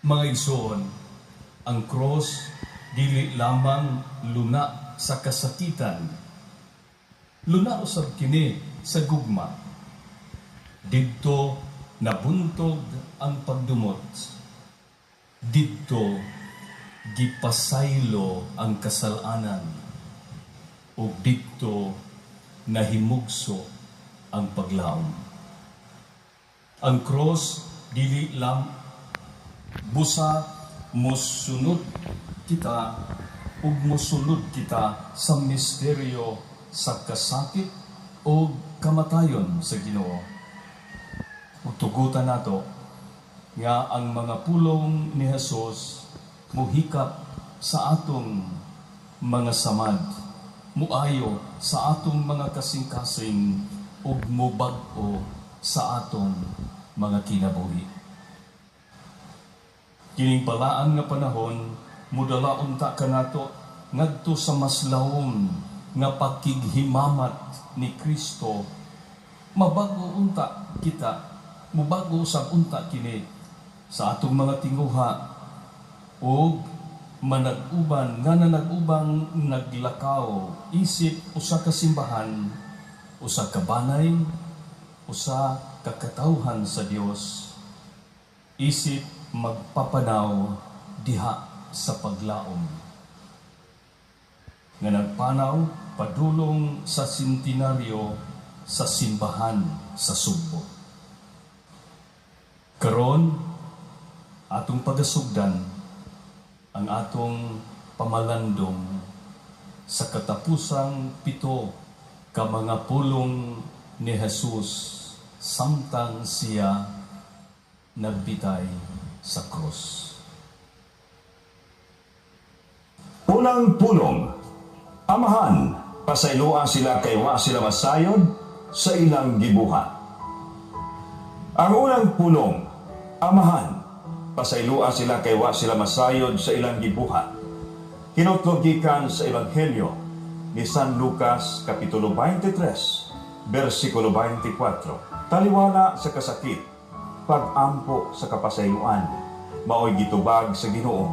Mga igsoon, ang cross dili lamang luna sa kasakitan. Luna usab kini sa gugma. Didto nabuntog ang pagdumot. Didto gipasaylo ang kasalanan. O didto nahimugso ang paglaom. Ang cross dili lang busa mosunod kita ug mosunod kita sa misteryo sa kasakit o kamatayon sa Ginoo. Ug tugutan nato nga ang mga pulong ni Jesus muhikap sa atong mga samad, muayo sa atong mga kasing-kasing ug mubag-o sa atong mga kinabuhi. Kining balaan nga panahon, mudala unta kanato ngadto sa mas lawom nga pakighimamat ni Kristo. Mabago unta kita, mubago sa unta kini sa atong mga tinguha o manag-uban nga nanag-ubang naglakaw isip usa ka simbahan, usa ka banay, usa ka katawhan sa Dios. Isip magpapanaw diha sa paglaom nga nagpanaw padulong sa sentenaryo sa simbahan sa Sugbo. Karon atong pagasugdan ang atong pamalandong sa katapusang 7 ka mga pulong ni Jesus samtang siya nagbitay sa krus. Unang pulong, Amahan, pasayloan sila kay wa sila masayod sa ilang gibuhat. Ang unang pulong, Amahan, pasayloan sila kay wa sila masayod sa ilang gibuhat. Kinutlog gikan sa Ebanghelyo ni San Lucas kapitulo 23, versikulo 24. Taliwala sa kasakit, pag-ampo sa kapasayloan, maoy gitubag sa Ginoo.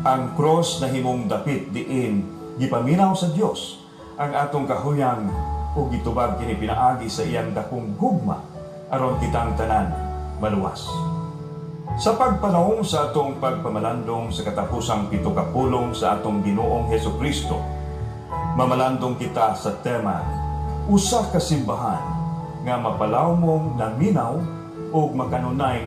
Ang cross na himong dapit diin gipaminaw sa Dios ang atong kahuyang o gitubag kini pinaagi sa iyang dakong gugma aron kitang tanan maluwas. Sa pagpanahon sa atong pagpamalandong sa katapusang 7 ka pulong sa atong Ginoong Hesukristo, mamalandong kita sa tema usa ka simbahan nga mapalaw mong naminaw o makanunay